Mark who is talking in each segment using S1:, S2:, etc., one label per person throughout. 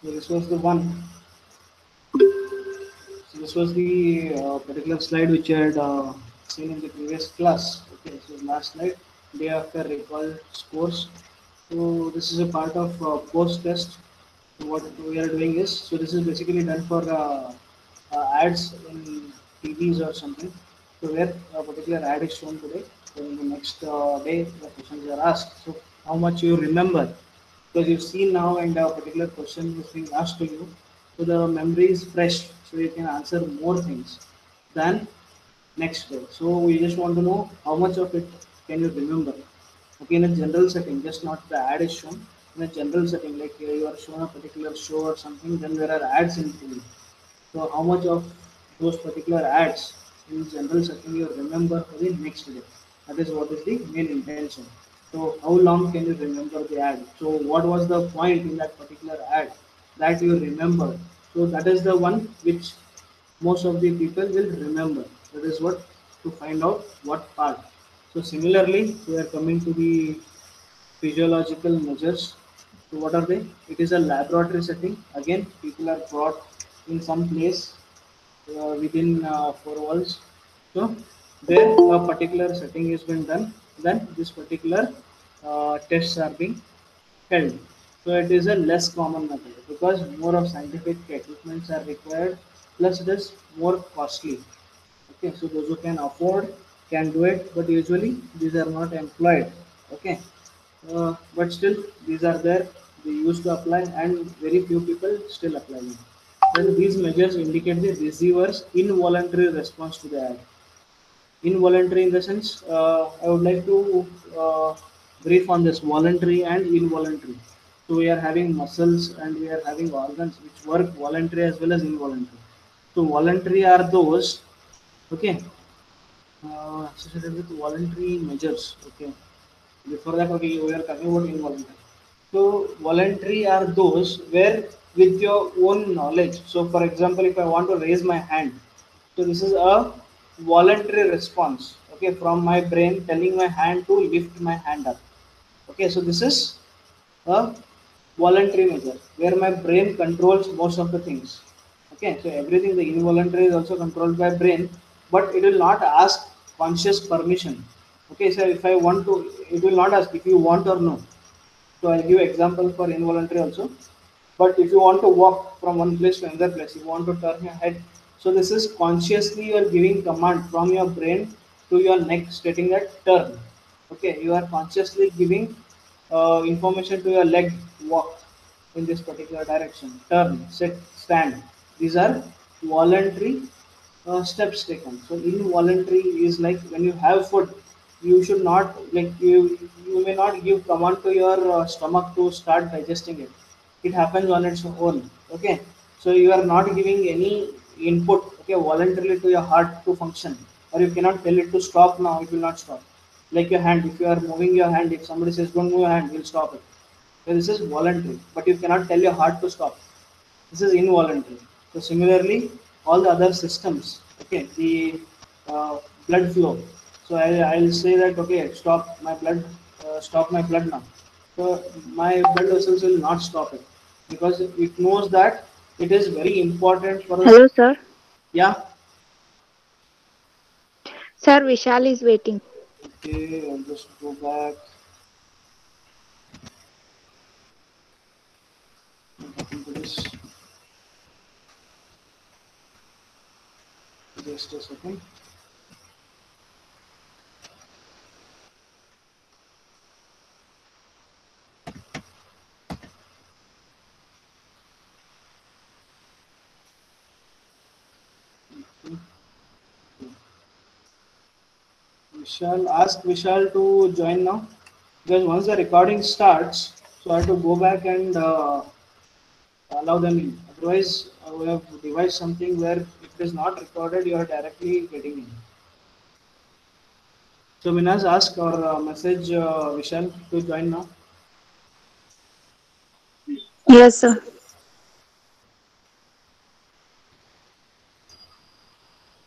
S1: So this was the one. So this was the particular slide which I had seen in the previous class. Okay, so last slide, day after recall scores. So this is a part of post test. So what we are doing is, so this is basically done for ads in TVs or something. So where a particular ad is shown today, so in the next day the questions are asked. So how much you remember, because you've seen now and a particular question is being asked to you, so the memory is fresh, so you can answer more things than next day. So we just want to know how much of it can you remember. Okay, in a general setting, just not the ad is shown. In a general setting, like you are shown a particular show or something, then there are ads in TV. So how much of those particular ads in general setting you remember for the next day? That is what is the main intention. So how long can you remember the ad? So what was the point in that particular ad that you remember? So that is the one which most of the people will remember. That is what, to find out what part. So similarly, we are coming to the physiological measures. So what are they? It is a laboratory setting. Again, people are brought in some place within four walls. So there a particular setting has been done. Then this particular tests are being held. So it is a less common method because more of scientific equipments are required. Plus it is more costly. Okay, so those who can afford can do it, but usually these are not employed. Okay, but still these are there. They used to apply, and very few people still apply them. Then these measures indicate the receiver's involuntary response to the ad. Involuntary in the sense, I would like to brief on this voluntary and involuntary. So we are having muscles and we are having organs which work voluntary as well as involuntary. So voluntary are those, okay, associated with voluntary measures. Okay, before that, okay, we are talking about involuntary. So voluntary are those where with your own knowledge. So for example, if I want to raise my hand, so this is a voluntary response. Okay, from my brain telling my hand to lift my hand up. Okay, so this is a voluntary measure where my brain controls most of the things. Okay, so everything the involuntary is also controlled by brain, but it will not ask conscious permission. Okay, so if I want to, it will not ask if you want or no. So I'll give example for involuntary also. But if you want to walk from one place to another place, you want to turn your head. So this is consciously you are giving command from your brain to your neck stating that turn. Okay, you are consciously giving information to your leg, walk in this particular direction, turn, sit, stand. These are voluntary steps taken. So involuntary is like when you have food, you should not like you may not give command to your stomach to start digesting it. It happens on its own. Okay, so you are not giving any input. Okay, voluntarily to your heart to function, or you cannot tell it to stop now. It will not stop. Like your hand, if you are moving your hand, if somebody says don't move your hand, you'll stop it. So this is voluntary, but you cannot tell your heart to stop. This is involuntary. So similarly, all the other systems, okay, the blood flow. So I'll say that okay, stop my blood now. So my blood vessels will not stop it because it knows that it is very important for us.
S2: Hello, sir.
S1: Yeah.
S2: Sir, Vishal is waiting.
S1: Okay, I'll just go back into this. Just a second. Vishal, ask Vishal to join now because once the recording starts, so I have to go back and allow them in. Otherwise, we have devised something where if it is not recorded, you are directly getting in. So Minas, ask or message Vishal to join now.
S2: Yes, sir.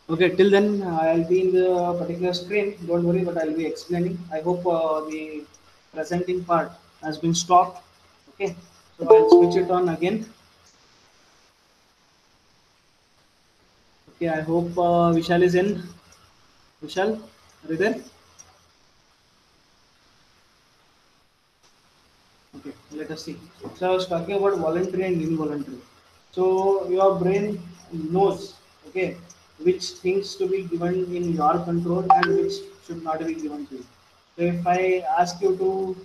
S1: Okay, till then I'll be in the particular screen. Don't worry, but I'll be explaining. I hope the presenting part has been stopped. Okay, so I'll switch it on again. Okay, I hope Vishal is in. Vishal, are you there? Okay, let us see. So I was talking about voluntary and involuntary. So your brain knows, okay, which things to be given in your control and which should not be given to you. So if I ask you to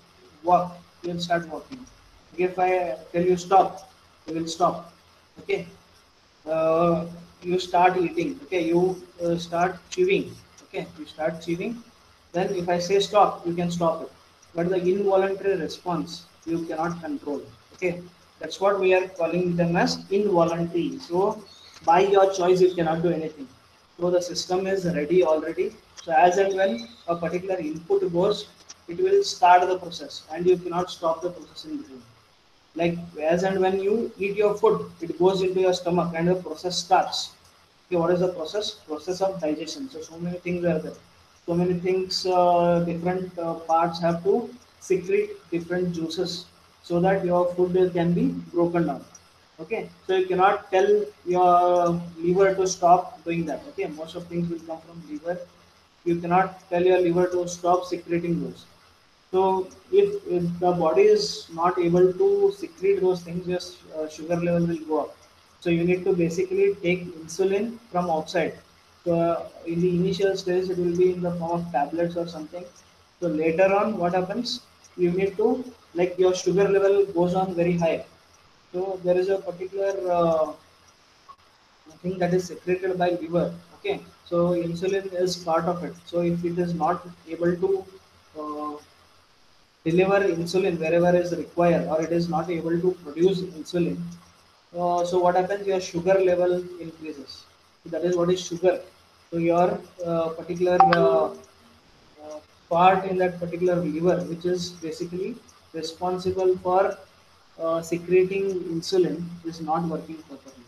S1: walk, you will start walking. Okay, if I tell you stop, you will stop. Okay, uh, you start eating. Okay, you start chewing. Okay, you start chewing. Then if I say stop, you can stop it. But the involuntary response you cannot control. Okay, that's what we are calling them as involuntary. So by your choice you cannot do anything. So the system is ready already. So as and when a particular input goes, it will start the process and you cannot stop the process in between. Like as and when you eat your food, it goes into your stomach and the process starts. Okay, what is the process of digestion? So many things are there. So many things, different parts have to secrete different juices so that your food can be broken down. Okay, so you cannot tell your liver to stop doing that. Okay, most of things will come from liver. You cannot tell your liver to stop secreting those. So if the body is not able to secrete those things, your sugar level will go up. So you need to basically take insulin from outside. So in the initial stage, it will be in the form of tablets or something. So later on, what happens? You need to, like, your sugar level goes on very high. So there is a particular thing that is secreted by liver. Okay, so insulin is part of it. So if it is not able to uh, deliver insulin wherever is required, or it is not able to produce insulin, so what happens? Your sugar level increases. So that is what is sugar. So your particular part in that particular liver, which is basically responsible for secreting insulin, is not working properly.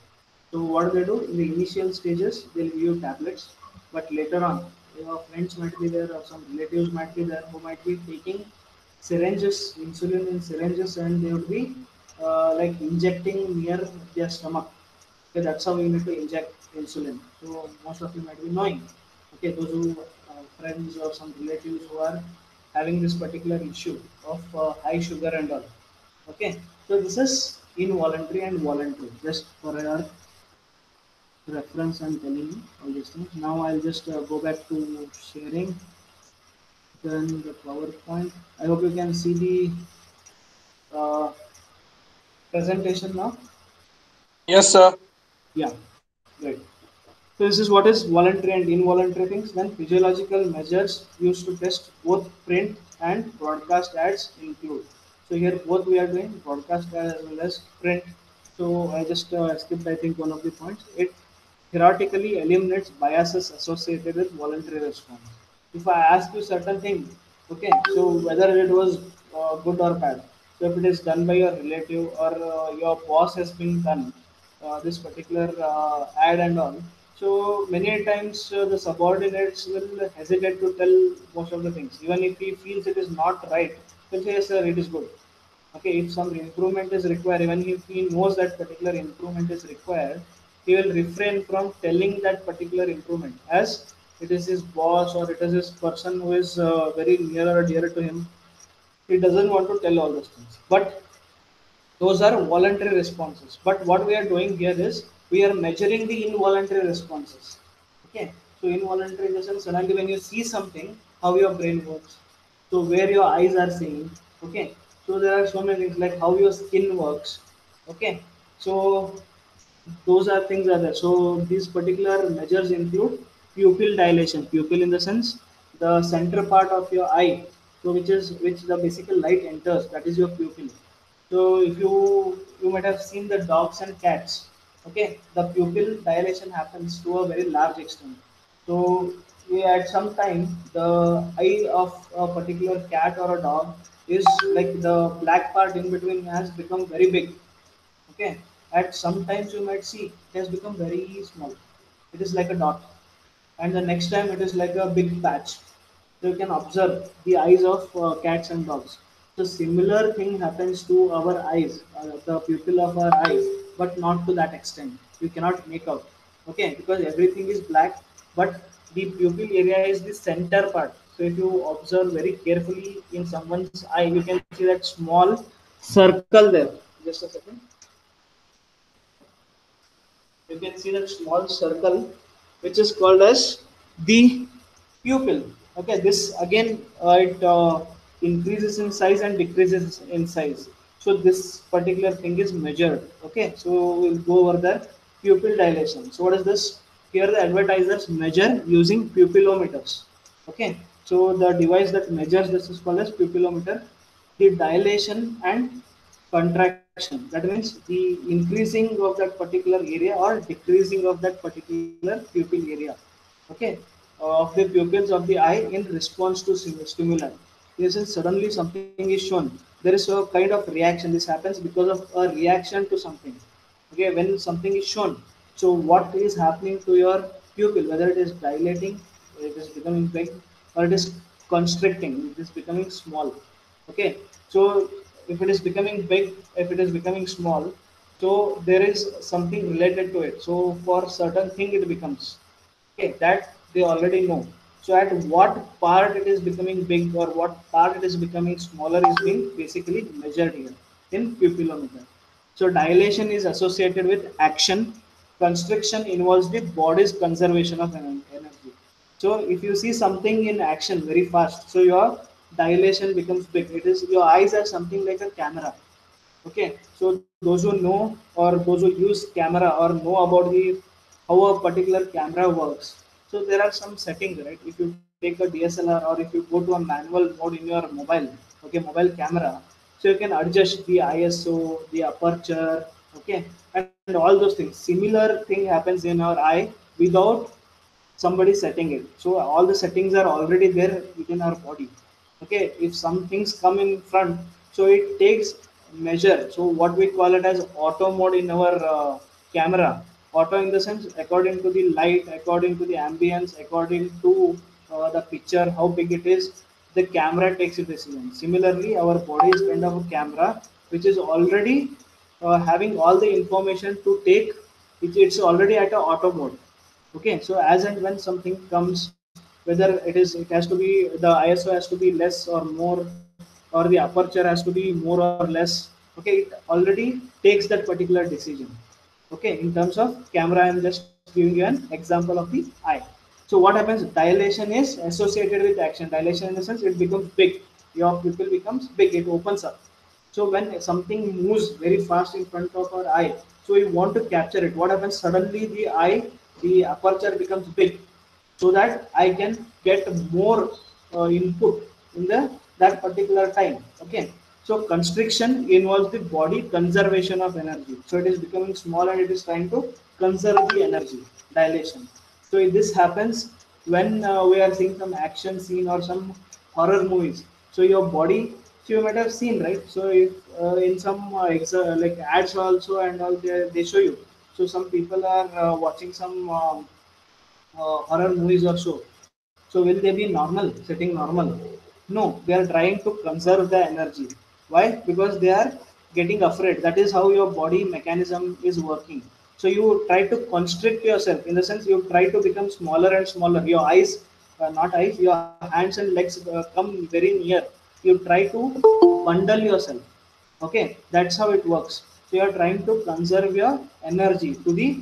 S1: So what they do in the initial stages, they'll give you tablets, but later on, your friends might be there or some relatives might be there who might be taking syringes, insulin in syringes, and they would be like injecting near their stomach. Okay, that's how you need to inject insulin. So most of you might be knowing. Okay, those who friends or some relatives who are having this particular issue of high sugar and all. Okay, so this is involuntary and voluntary. Just for your reference, I'm telling you all these things. Now I'll just go back to sharing. Then the PowerPoint. I hope you can see the presentation now.
S3: Yes, sir.
S1: Yeah, great. So this is what is voluntary and involuntary things. Then physiological measures used to test both print and broadcast ads include. So here both we are doing broadcast ad as well as print. So I just skipped, I think, one of the points. It theoretically eliminates biases associated with voluntary response. If I ask you certain thing, okay, so whether it was good or bad, so if it is done by your relative or your boss has been done this particular ad and all, so many times the subordinates will hesitate to tell most of the things, even if he feels it is not right. He'll say, yes, sir, it is good. Okay, if some improvement is required, even if he knows that particular improvement is required, he will refrain from telling that particular improvement, as it is his boss or it is his person who is very near or dear to him. He doesn't want to tell all those things. But those are voluntary responses. But what we are doing here is we are measuring the involuntary responses. Okay. So involuntary in the sense, suddenly when you see something, how your brain works. So where your eyes are seeing. Okay. So there are so many things like how your skin works. Okay. So those are things are there. So these particular measures include pupil dilation. Pupil in the sense the center part of your eye. So which the basic light enters. That is your pupil. So if you might have seen the dogs and cats. Okay, the pupil dilation happens to a very large extent. So at some time the eye of a particular cat or a dog is like the black part in between has become very big. Okay, at sometimes you might see it has become very small. It is like a dot, and the next time it is like a big patch. So you can observe the eyes of cats and dogs. So similar thing happens to our eyes, the pupil of our eyes, but not to that extent. You cannot make out. okay, because everything is black, but the pupil area is the center part. So if you observe very carefully in someone's eye, you can see that small circle there. Just a second. You can see that small circle, which is called as the pupil. Okay, this again it increases in size and decreases in size. So this particular thing is measured. Okay, so we'll go over the pupil dilation. So what is this? Here the advertisers measure using pupilometers. Okay, so the device that measures this is called as pupilometer. The dilation and contraction, that means the increasing of that particular area or decreasing of that particular pupil area, okay, of the pupils of the eye in response to stimuli. This is suddenly something is shown, there is a kind of reaction. This happens because of a reaction to something. Okay, when something is shown, so what is happening to your pupil, whether it is dilating, it is becoming big, or it is constricting, it is becoming small. Okay, so if it is becoming big, if it is becoming small, so there is something related to it. So for certain thing it becomes, okay, that they already know. So at what part it is becoming big or what part it is becoming smaller is being basically measured here in pupilometer. So dilation is associated with action, constriction involves the body's conservation of energy. So if you see something in action very fast, so your dilation becomes big. It is, your eyes are something like a camera. Okay, so those who know or those who use camera or know about the how a particular camera works, so there are some settings, right? If you take a DSLR or if you go to a manual mode in your mobile, okay, mobile camera, so you can adjust the ISO, the aperture, okay, and all those things. Similar thing happens in our eye without somebody setting it. So all the settings are already there within our body. Okay, if some things come in front, so it takes measure. So what we call it as auto mode in our camera. Auto in the sense, according to the light, according to the ambience, according to the picture, how big it is, the camera takes a decision. Similarly, our body is kind of a camera which is already having all the information to take. It's already at a auto mode. Okay, so as and when something comes, whether it has to be, the ISO has to be less or more, or the aperture has to be more or less, okay, it already takes that particular decision. Okay, in terms of camera, I'm just giving you an example of the eye. So what happens, dilation is associated with action. Dilation in the sense, it becomes big, your pupil becomes big, it opens up. So when something moves very fast in front of our eye, so we want to capture it. What happens, suddenly the eye, the aperture becomes big, so that I can get more input in the that particular time. Okay, so constriction involves the body conservation of energy. So it is becoming small and it is trying to conserve the energy. Dilation. So if this happens when we are seeing some action scene or some horror movies. So your body, so you might have seen, right? So if in some like ads also and all, they show you. So some people are watching some horror movies or so. So will they be normal, sitting normal? No, they are trying to conserve the energy. Why? Because they are getting afraid. That is how your body mechanism is working. So you try to constrict yourself, in the sense you try to become smaller and smaller. Your eyes, not eyes, your hands and legs come very near. You try to bundle yourself. Okay, that's how it works. So you are trying to conserve your energy to the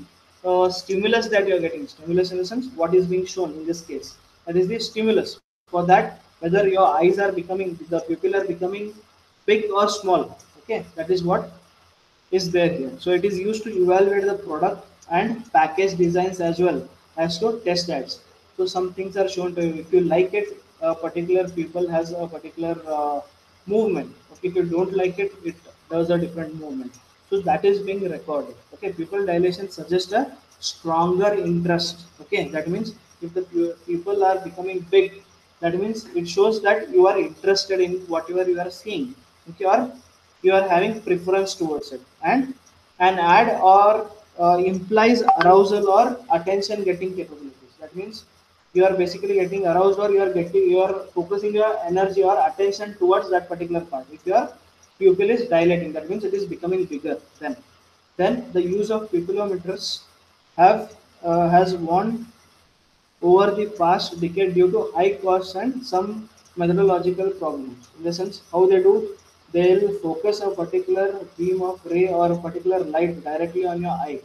S1: stimulus that you are getting. Stimulus in the sense, what is being shown in this case, that is the stimulus. For that, whether your eyes are becoming, the pupil are becoming big or small, okay, that is what is there here. So it is used to evaluate the product and package designs as well as to test ads. So some things are shown to you. If you like it, a particular people has a particular movement. Okay, if you don't like it, it does a different movement. So that is being recorded. Okay, pupil dilation suggests a stronger interest. Okay, that means if the people are becoming big, that means it shows that you are interested in whatever you are seeing. Okay, or you are having preference towards it. And an ad or implies arousal or attention getting capabilities. That means you are basically getting aroused, or you are focusing your energy or attention towards that particular part. If your pupil is dilating, that means it is becoming bigger. Then the use of pupilometers have has won over the past decade due to high costs and some methodological problems. In the sense, how they do, they'll focus a particular beam of ray or a particular light directly on your eye,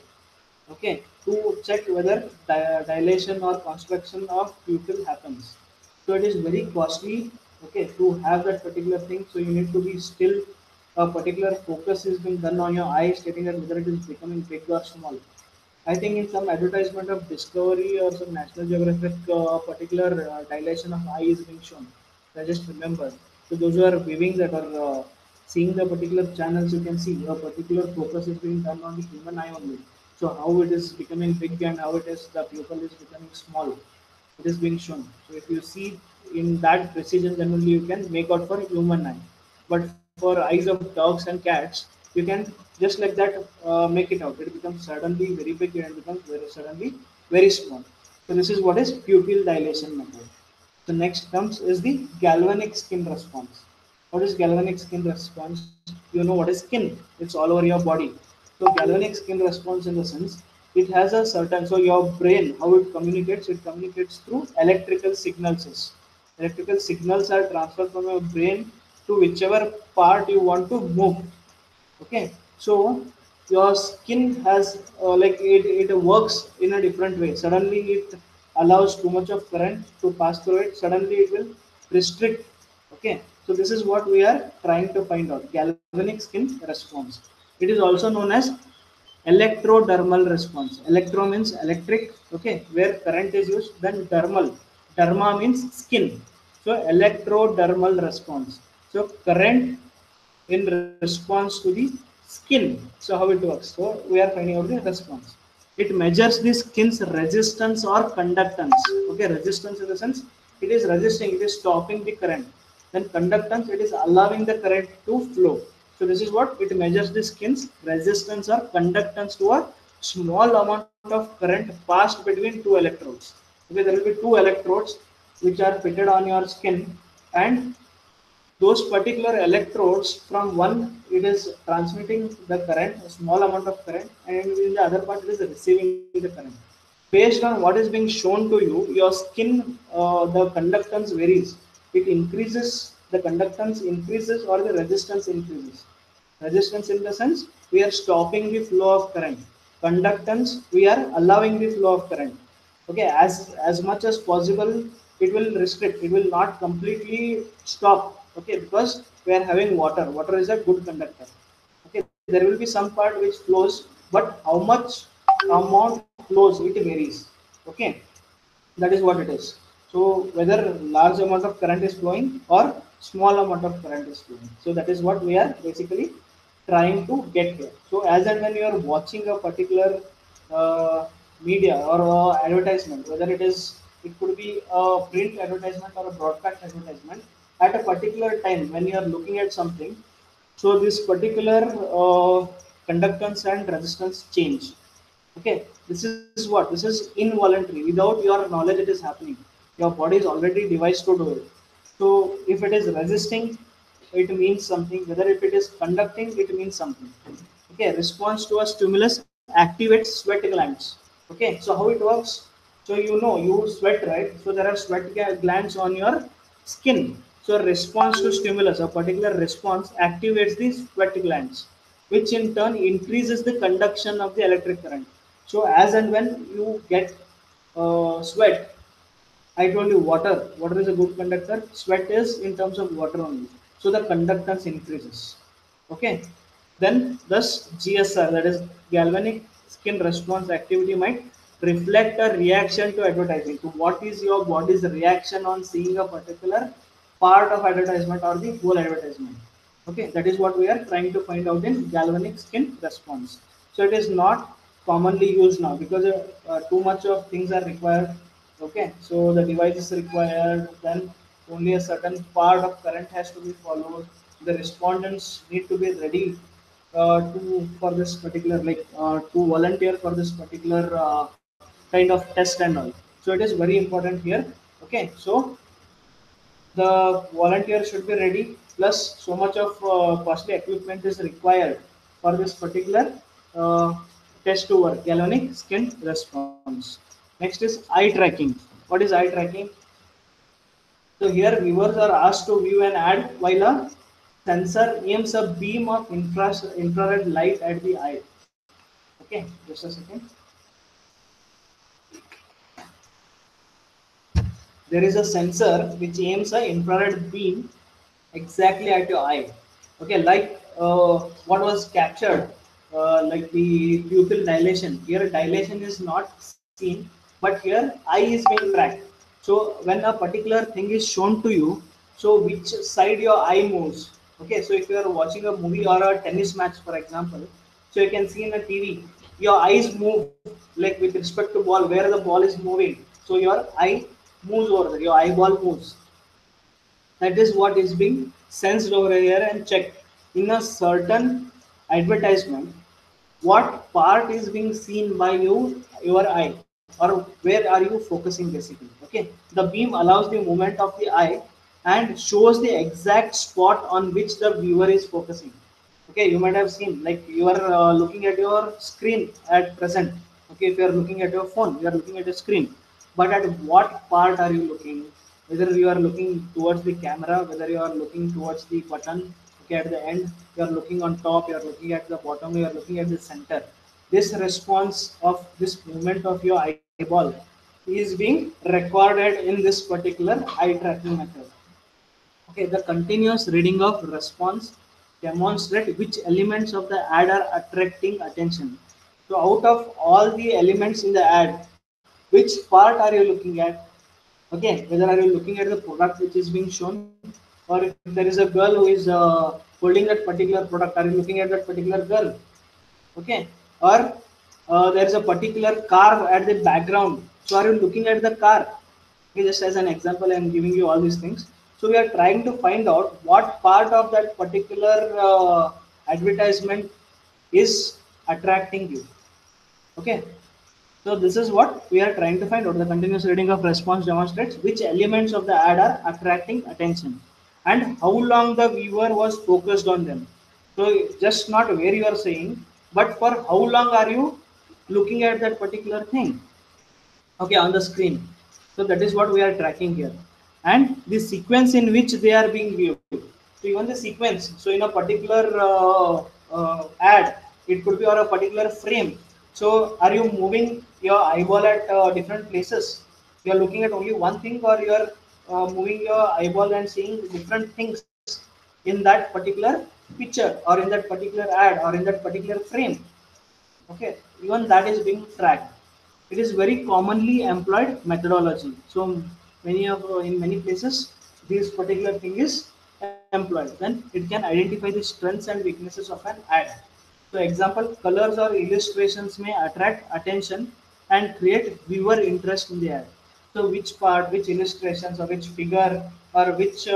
S1: okay, to check whether dilation or construction of pupil happens. So it is very costly, okay, to have that particular thing. So you need to be still, a particular focus is being done on your eye, stating that whether it is becoming big or small. I think in some advertisement of Discovery or some National Geographic, particular dilation of eye is being shown. I just remember. So those who are viewing that or seeing the particular channels, you can see a particular focus is being done on the human eye only. So how it is becoming big and how it is the pupil is becoming small, it is being shown. So if you see in that precision, then only you can make out for human eye. But for eyes of dogs and cats, you can just like that make it out. It becomes suddenly very big and becomes very suddenly very small. So this is what is pupil dilation method. The next comes is the galvanic skin response. What is galvanic skin response? You know what is skin? It's all over your body. So galvanic skin response in the sense it has a certain, so your brain, how it communicates through electrical signals. Electrical signals are transferred from your brain to whichever part you want to move. Okay, so your skin has it works in a different way. Suddenly it allows too much of current to pass through it. Suddenly it will restrict. Okay, so this is what we are trying to find out, galvanic skin response. It is also known as electrodermal response. Electro means electric, okay, where current is used. Then dermal, derma means skin. So electrodermal response, so current in response to the skin. So how it works? So we are finding out the response. It measures the skin's resistance or conductance. Okay, resistance in the sense it is resisting, it is stopping the current. Then conductance, it is allowing the current to flow. So this is what it measures, the skin's resistance or conductance to a small amount of current passed between two electrodes. Okay, there will be two electrodes which are fitted on your skin, and those particular electrodes, from one it is transmitting the current, a small amount of current, and in the other part it is receiving the current. Based on what is being shown to you, your skin, the conductance varies. It increases, the conductance increases or the resistance increases. Resistance in the sense we are stopping the flow of current. Conductance, we are allowing the flow of current. Okay, as much as possible it will restrict, it will not completely stop. Okay, because we are having water is a good conductor. Okay, there will be some part which flows, but how much amount flows, it varies. Okay, that is what it is. So whether large amount of current is flowing or small amount of current is flowing, so that is what we are basically trying to get here. So as and when you are watching a particular uh, media or advertisement, whether it could be a print advertisement or a broadcast advertisement, at a particular time when you are looking at something, so this particular conductance and resistance change. Okay, this is what, this is involuntary, without your knowledge it is happening. Your body is already devised to do it. So if it is resisting, it means something. Whether if it is conducting, it means something. Okay, response to a stimulus activates sweat glands. Okay, so how it works? So you know, you sweat, right? So there are sweat glands on your skin. So response to stimulus, a particular response activates these sweat glands, which in turn increases the conduction of the electric current. So as and when you get sweat, I told you water. Water is a good conductor. Sweat is in terms of water only. So the conductance increases. Okay. Then thus GSR, that is galvanic skin response activity, might reflect a reaction to advertising. So what is your body's reaction on seeing a particular part of advertisement or the whole advertisement? Okay, that is what we are trying to find out in galvanic skin response. So it is not commonly used now because too much of things are required. Okay, so the device is required, then only a certain part of current has to be followed. The respondents need to be ready to for this particular, to volunteer for this particular kind of test and all. So it is very important here. Okay, so the volunteer should be ready, plus so much of costly equipment is required for this particular uh, test to work, galvanic skin response. Next is eye tracking. What is eye tracking? So here viewers are asked to view an ad while a sensor aims a beam of infrared light at the eye. Okay, just a second. There is a sensor which aims an infrared beam exactly at your eye. Okay, like what was captured, like the pupil dilation. Here dilation is not seen, but here eye is being tracked. So when a particular thing is shown to you, so which side your eye moves. Okay, so if you are watching a movie or a tennis match, for example, so you can see in a TV, your eyes move like with respect to ball, where the ball is moving. So your eye moves over there, your eyeball moves. That is what is being sensed over here and checked in a certain advertisement. What part is being seen by your eye, or where are you focusing basically? Okay, the beam allows the movement of the eye and shows the exact spot on which the viewer is focusing. Okay, you might have seen, like you are looking at your screen at present. Okay, if you are looking at your phone, you are looking at your screen, but at what part are you looking? Whether you are looking towards the camera, whether you are looking towards the button. Okay, at the end you are looking on top, you are looking at the bottom, you are looking at the center. This response of this movement of your eyeball is being recorded in this particular eye tracking method. Okay, the continuous reading of response demonstrate which elements of the ad are attracting attention. So out of all the elements in the ad, which part are you looking at? Okay, whether are you looking at the product which is being shown, or if there is a girl who is holding that particular product, are you looking at that particular girl? Okay, or there is a particular car at the background, so are you looking at the car? Okay, just as an example, I am giving you all these things. So we are trying to find out what part of that particular advertisement is attracting you. Okay, so this is what we are trying to find out. The continuous reading of response demonstrates which elements of the ad are attracting attention and how long the viewer was focused on them. So just not where you are saying, but for how long are you looking at that particular thing, okay, on the screen. So that is what we are tracking here, and the sequence in which they are being viewed. So even the sequence, so in a particular ad, it could be or a particular frame. So are you moving your eyeball at different places? You are looking at only one thing, or you are moving your eyeball and seeing different things in that particular picture, or in that particular ad, or in that particular frame? Okay, even that is being tracked. It is very commonly employed methodology. So many of in many places this particular thing is employed. Then it can identify the strengths and weaknesses of an ad. So example, colors or illustrations may attract attention and create viewer interest in the ad. So which part, which illustrations, or which figure, or which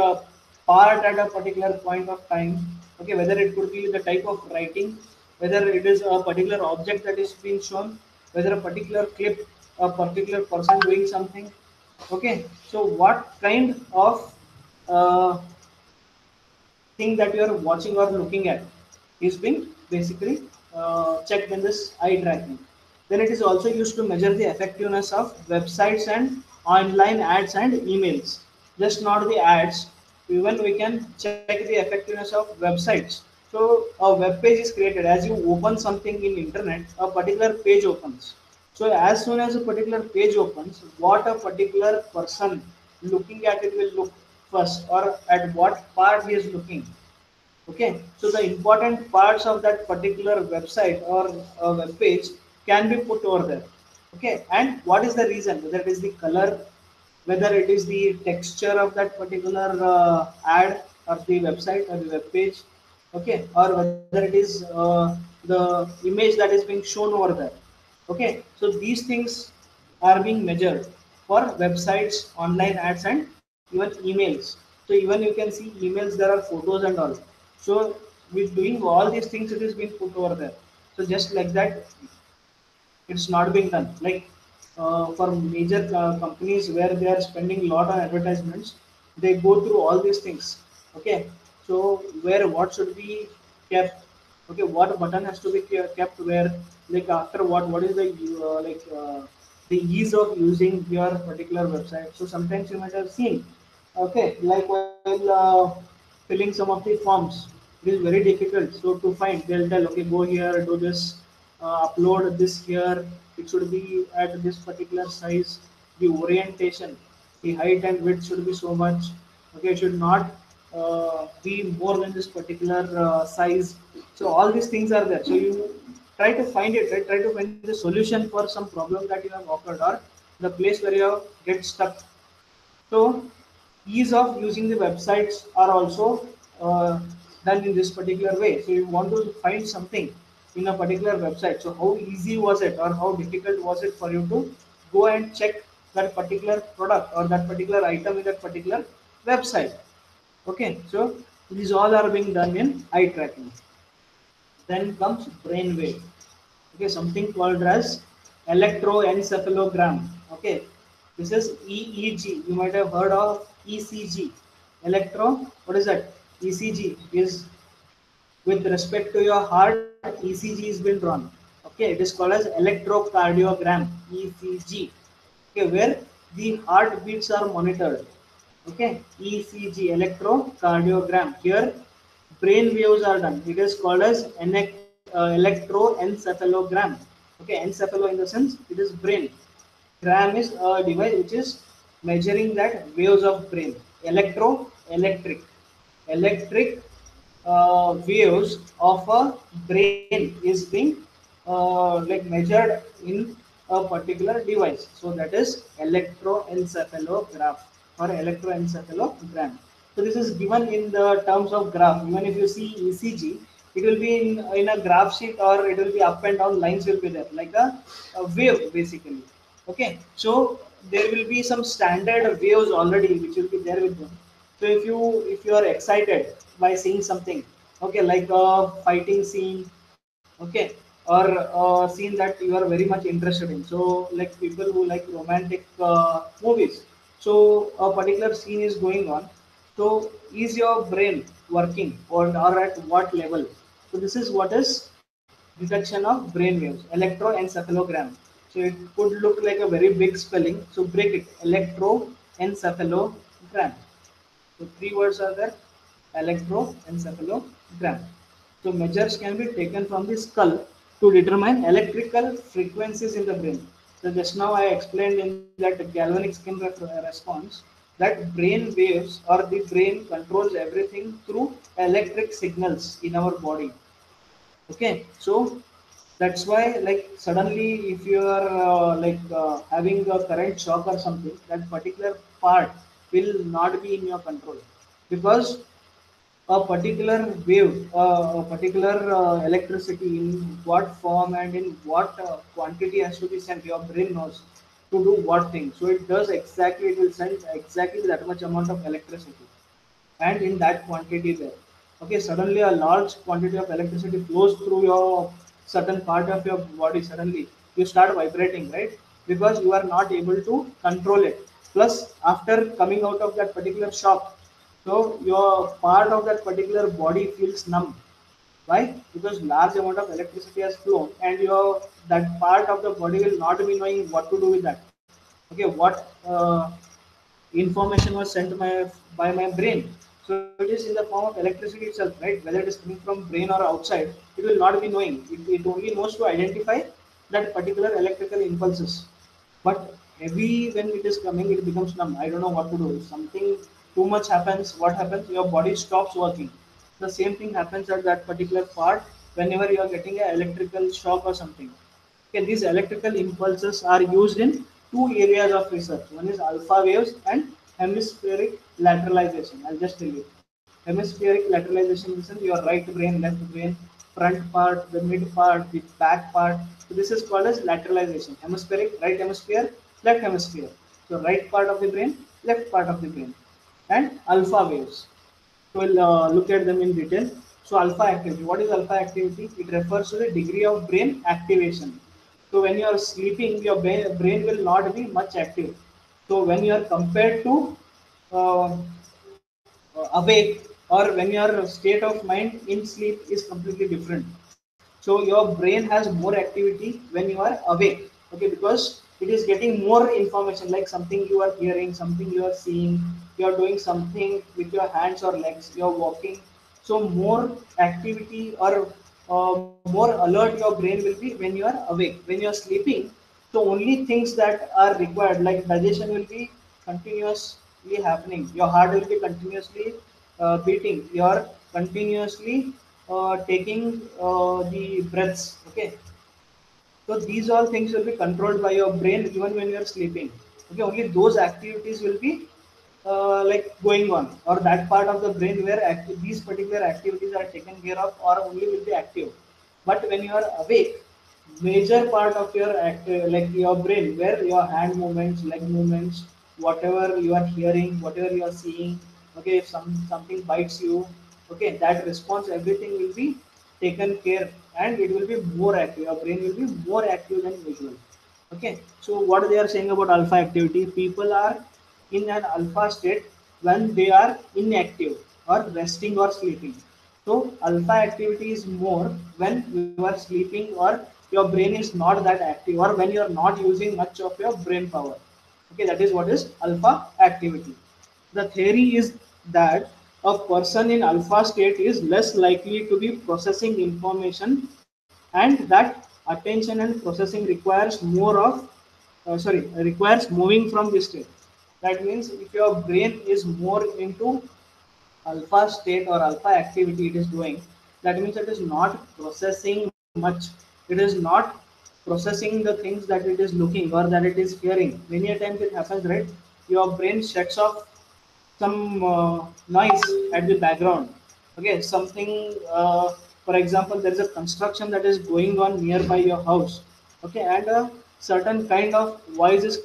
S1: part at a particular point of time. Okay, whether it could be the type of writing, whether it is a particular object that is being shown, whether a particular clip, a particular person doing something. Okay, so what kind of uh, thing that you are watching or looking at is being basically checked in this eye tracking. Then it is also used to measure the effectiveness of websites and online ads and emails. Just not the ads, even we can check the effectiveness of websites. So a web page is created. As you open something in internet, a particular page opens. So as soon as a particular page opens, what a particular person looking at it will look first, or at what part he is looking. Okay, so the important parts of that particular website or web page can be put over there. Okay, and what is the reason? Whether it is the color, whether it is the texture of that particular ad or the website or the web page. Okay, or whether it is the image that is being shown over there. Okay, so these things are being measured for websites, online ads, and even emails. So even you can see emails, there are photos and all. So with doing all these things, it is being put over there. So just like that, it's not being done. Like for major companies where they are spending a lot on advertisements, they go through all these things. Okay, so where what should be kept, okay, what button has to be kept where, like after what is the the ease of using your particular website. So sometimes you might have seen, okay, like while filling some of the forms, it is very difficult. So to find, they'll tell, okay, go here, do this, upload this here. It should be at this particular size. The orientation, the height and width should be so much. Okay, it should not be more than this particular size. So all these things are there. So you try to find it, right? Try to find the solution for some problem that you have occurred or the place where you have get stuck. So ease of using the websites are also done in this particular way. So you want to find something in a particular website. So how easy was it or how difficult was it for you to go and check that particular product or that particular item in that particular website? Okay, so these all are being done in eye tracking. Then comes brainwave. Okay, something called as electroencephalogram. Okay, this is EEG. You might have heard of ECG. Electro, what is that? ECG is with respect to your heart. ECG is been drawn. Okay, it is called as electrocardiogram. ECG. Okay, where the heartbeats are monitored. Okay, ECG, electrocardiogram. Here, brain waves are done. It is called as electroencephalogram. Okay, encephalo in the sense it is brain. Gram is a device which is measuring that waves of brain. Electric waves of a brain is being like measured in a particular device. So that is electroencephalograph or electroencephalogram. So this is given in the terms of graph. Even if you see ECG, it will be in a graph sheet or it will be up and down lines will be there like a wave basically. Okay, so there will be some standard waves already which will be there with them. So if you are excited by seeing something, okay, like a fighting scene, okay, or a scene that you are very much interested in. So like people who like romantic movies. So a particular scene is going on. So is your brain working or at what level? So this is what is detection of brain waves, electroencephalogram. So it could look like a very big spelling. So break it, electroencephalogram. So three words are there, electroencephalogram. So measures can be taken from the skull to determine electrical frequencies in the brain. So just now I explained in that galvanic skin response that brain waves or the brain controls everything through electric signals in our body. Okay, so that's why like suddenly if you are having a current shock or something, that particular part will not be in your control because a particular wave, a particular electricity in what form and in what quantity has to be sent, your brain knows to do what thing. So it does exactly, it will send exactly that much amount of electricity and in that quantity there. Okay, suddenly a large quantity of electricity flows through your certain part of your body. Suddenly you start vibrating, right? Because you are not able to control it. Plus, after coming out of that particular shock, so your part of that particular body feels numb. Why? Because large amount of electricity has flown, and your that part of the body will not be knowing what to do with that. Okay, what information was sent by my brain. So it is in the form of electricity itself, right? Whether it is coming from brain or outside, it will not be knowing. It only knows to identify that particular electrical impulses. But heavy when it is coming, it becomes numb. I don't know what to do. If something too much happens, what happens? Your body stops working. The same thing happens at that particular part whenever you are getting an electrical shock or something. Okay, these electrical impulses are used in two areas of research. One is alpha waves and hemispheric lateralization. I'll just tell you. Hemispheric lateralization means your right brain, left brain, front part, the mid part, the back part. So this is called as lateralization. Hemispheric, right hemisphere, left hemisphere. So right part of the brain, left part of the brain. And alpha waves. So we'll look at them in detail. So alpha activity. What is alpha activity? It refers to the degree of brain activation. So when you are sleeping, your brain will not be much active. So when you are compared to uh, awake or when your state of mind in sleep is completely different. So your brain has more activity when you are awake. Okay, because it is getting more information, like something you are hearing, something you are seeing, you are doing something with your hands or legs, you are walking. So more activity or more alert your brain will be when you are awake. When you are sleeping, so only things that are required, like digestion, will be continuously happening. Your heart will be continuously beating. You are continuously taking the breaths. Okay, so these all things will be controlled by your brain even when you are sleeping. Okay, only those activities will be like going on, or that part of the brain where these particular activities are taken care of, or only will be active. But when you are awake, major part of your like your brain, where your hand movements, leg movements, whatever you are hearing, whatever you are seeing, okay, if something bites you, okay, that response, everything will be taken care, and it will be more active. Your brain will be more active than usual. Okay, so what they are saying about alpha activity, people are in an alpha state when they are inactive or resting or sleeping. So alpha activity is more when you are sleeping, or your brain is not that active, or when you are not using much of your brain power. Okay, that is what is alpha activity. The theory is that a person in alpha state is less likely to be processing information, and that attention and processing requires more of requires moving from this state. That means if your brain is more into alpha state or alpha activity it is doing, that means it is not processing much. It is not processing the things that it is looking or that it is hearing. Many a times it happens, right? Your brain shuts off some noise at the background. Okay, something, for example, there is a construction that is going on nearby your house. Okay, and a certain kind of voice is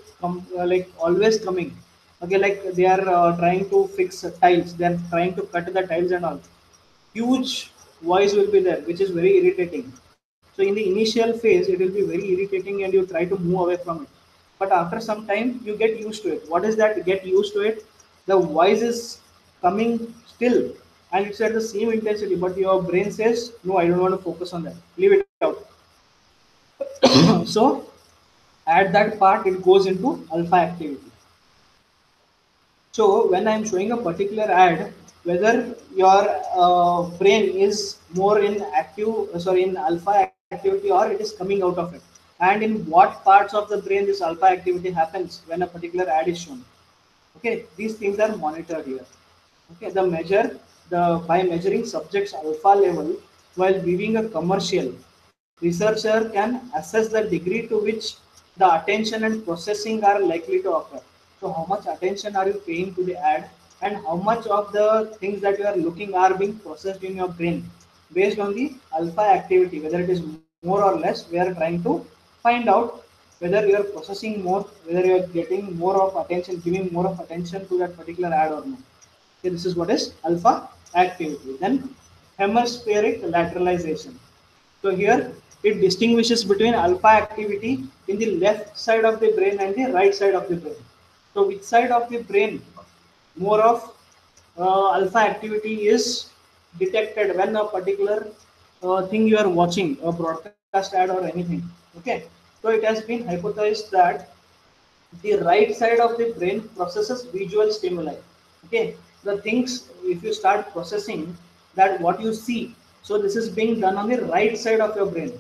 S1: like always coming. Okay, like they are trying to fix tiles, they are trying to cut the tiles and all. Huge voice will be there, which is very irritating. So in the initial phase it will be very irritating and you try to move away from it, but after some time you get used to it. What is that get used to it? The voice is coming still, and it's at the same intensity, but your brain says no, I don't want to focus on that, leave it out. So at that part it goes into alpha activity. So when I'm showing a particular ad, whether your brain is more in in alpha activity, or it is coming out of it, and in what parts of the brain this alpha activity happens when a particular ad is shown. Okay, these things are monitored here. Okay, by measuring subject's alpha level while viewing a commercial, researcher can assess the degree to which the attention and processing are likely to occur. So how much attention are you paying to the ad, and how much of the things that you are looking are being processed in your brain based on the alpha activity, whether it is more or less. We are trying to find out whether you are processing more, whether you are getting more of attention, giving more of attention to that particular ad or not. Okay, this is what is alpha activity. Then hemispheric lateralization. So here it distinguishes between alpha activity in the left side of the brain and the right side of the brain. So which side of the brain more of alpha activity is detected when a particular thing you are watching, a broadcast ad or anything. Okay, so it has been hypothesized that the right side of the brain processes visual stimuli. Okay, the things, if you start processing that what you see, so this is being done on the right side of your brain.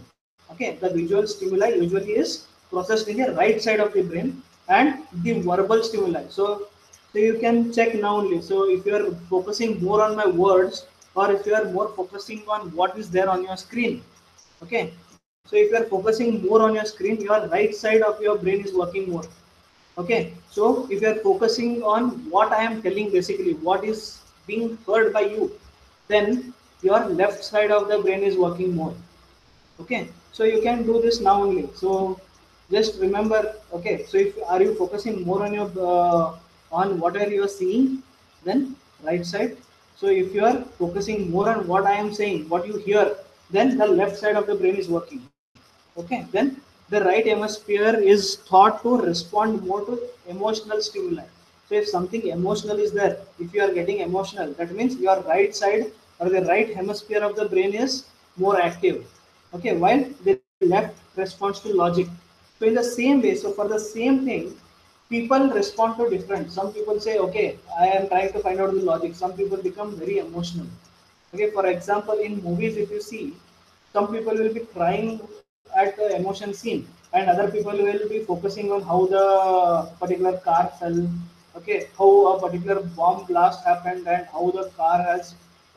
S1: Okay, the visual stimuli usually is processed in the right side of the brain, and the verbal stimuli. So you can check now only. So if you are focusing more on my words, or if you are more focusing on what is there on your screen. Okay, so if you are focusing more on your screen, your right side of your brain is working more. Okay, so if you are focusing on what I am telling, basically what is being heard by you, then your left side of the brain is working more. Okay, so you can do this now only. So just remember. Okay, so if are you focusing more on your on whatever you are seeing, then right side. So if you are focusing more on what I am saying, what you hear, then the left side of the brain is working. Okay, then the right hemisphere is thought to respond more to emotional stimuli. So if something emotional is there, if you are getting emotional, that means your right side or the right hemisphere of the brain is more active. Okay, while the left responds to logic. So in the same way, so for the same thing, people respond to different. Some people say, okay, I am trying to find out the logic. Some people become very emotional. Okay, for example, in movies, if you see, some people will be crying at the emotion scene, and other people will be focusing on how the particular car fell. Okay, how a particular bomb blast happened, and how the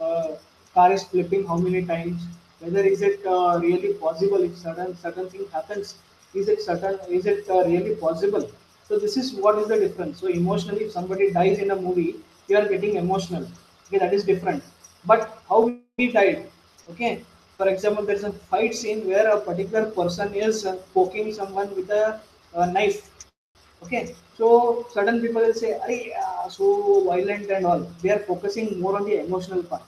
S1: uh, car is flipping how many times. Whether is it really possible if certain thing happens? Is it really possible? So this is what is the difference. So emotionally, if somebody dies in a movie, you are getting emotional. Okay, that is different. But how he died? Okay, for example, there is a fight scene where a particular person is poking someone with a knife. Okay, so certain people will say, "Arey, so violent and all." They are focusing more on the emotional part,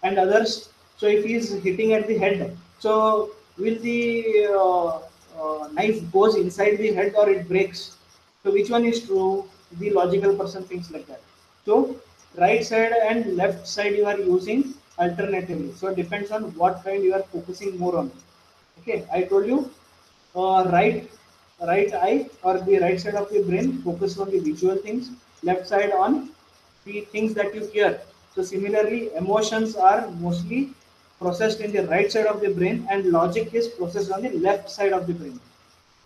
S1: and others. So if he is hitting at the head, so will the knife goes inside the head or it breaks? So which one is true? The logical person thinks like that. So right side and left side you are using alternatively. So it depends on what kind you are focusing more on. Okay, I told you right eye or the right side of the brain focus on the visual things, left side on the things that you hear. So similarly, emotions are mostly processed in the right side of the brain, and logic is processed on the left side of the brain.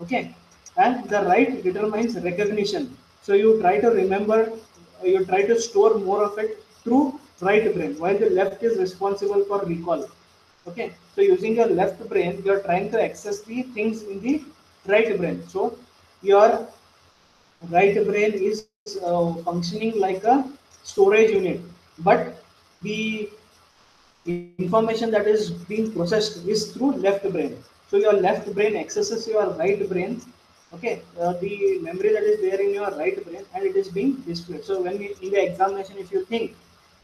S1: Okay, and the right determines recognition. So you try to remember, you try to store more of it through right brain, while the left is responsible for recall. Okay, so using your left brain, you are trying to access the things in the right brain. So your right brain is functioning like a storage unit, but the information that is being processed is through left brain. So your left brain accesses your right brain. Okay, the memory that is there in your right brain, and it is being displayed. So when in the examination, if you think,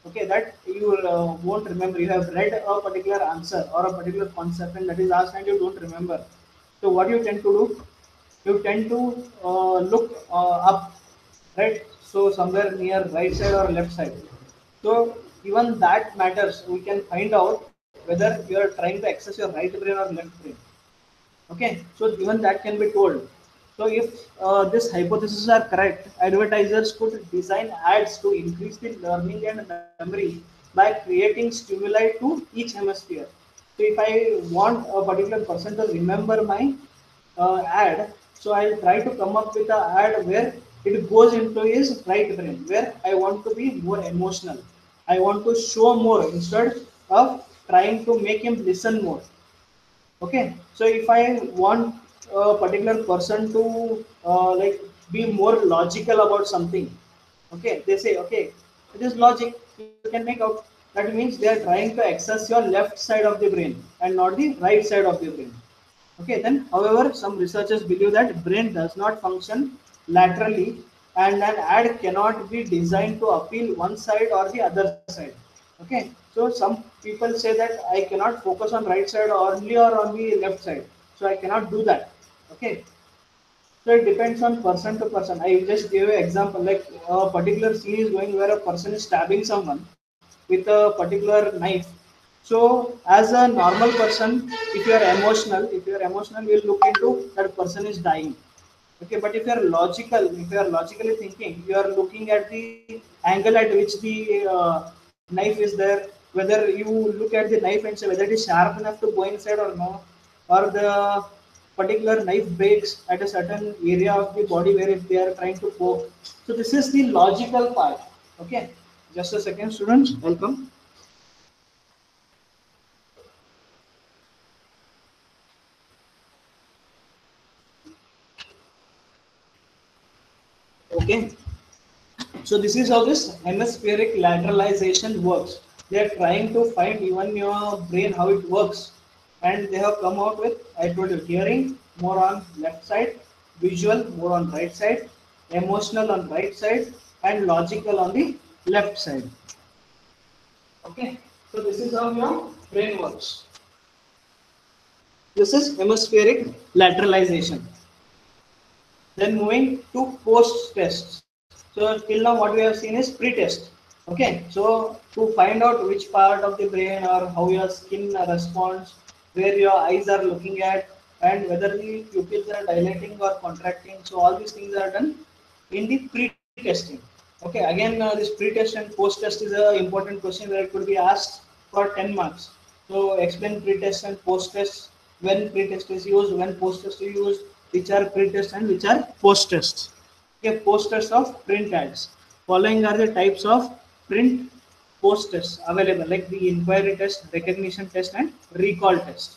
S1: okay, that you won't remember, you have read a particular answer or a particular concept and that is asked and you don't remember, so what you tend to do, you tend to look up, right? So somewhere near right side or left side. So even that matters. We can find out whether you are trying to access your right brain or left brain. Okay, so even that can be told. So if this hypotheses are correct, advertisers could design ads to increase the learning and memory by creating stimuli to each hemisphere. So if I want a particular person to remember my ad, so I'll try to come up with an ad where it goes into his right brain, where I want to be more emotional. I want to show more instead of trying to make him listen more. Okay, so if I want a particular person to like be more logical about something, okay, they say, okay, it is logic, you can make out. That means they are trying to access your left side of the brain and not the right side of the brain. Okay, then however, some researchers believe that brain does not function laterally, and an ad cannot be designed to appeal one side or the other side. Okay, so some people say that I cannot focus on right side only or on the left side, so I cannot do that. Okay, so it depends on person to person. I just gave an example, like a particular scene is going where a person is stabbing someone with a particular knife. So as a normal person, if you are emotional, you'll look into that person is dying. Okay, but if you are logical, if you are logically thinking, you are looking at the angle at which the knife is there, whether you look at the knife and say whether it is sharp enough to go inside or no, or the particular knife breaks at a certain area of the body where if they are trying to poke. So this is the logical part. Okay, just a second, students, welcome. Okay, so this is how this hemispheric lateralization works. They are trying to find even your brain how it works, and they have come out with, I told you, hearing more on left side, visual more on right side, emotional on right side, and logical on the left side. Okay, so this is how your brain works. This is hemispheric lateralization. Then moving to post tests. So till now what we have seen is pre-test. Okay, so to find out which part of the brain or how your skin responds, where your eyes are looking at, and whether the pupils are dilating or contracting. So all these things are done in the pre-testing. Okay, again, this pre-test and post-test is a important question where it could be asked for 10 marks. So explain pre-test and post-test, when pre-test is used, when post-test is used, which are pre-test and which are post-tests. Okay, post-test of print ads. Following are the types of print post-tests available, like the inquiry test, recognition test, and recall test.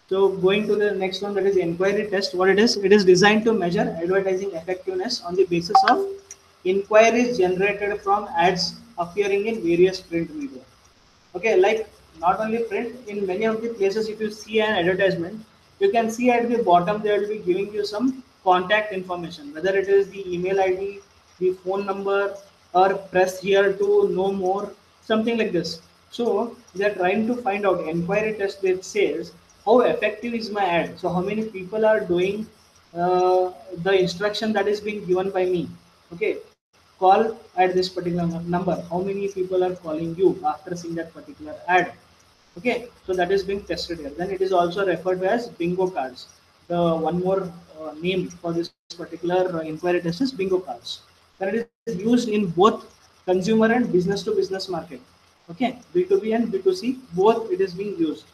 S1: So going to the next one, that is inquiry test. What it is designed to measure advertising effectiveness on the basis of inquiries generated from ads appearing in various print media. Okay, like not only print, in many of the places, if you see an advertisement, you can see at the bottom they will be giving you some contact information, whether it is the email ID, the phone number, or press here to know more, something like this. So they are trying to find out, inquiry test that says how effective is my ad, so how many people are doing the instruction that is being given by me. Okay, call at this particular number, how many people are calling you after seeing that particular ad. Okay, so that is being tested here. Then it is also referred to as bingo cards. The one more name for this particular inquiry test is bingo cards. Then it is used in both consumer and business to business market. Okay, B2B and B2C, both it is being used.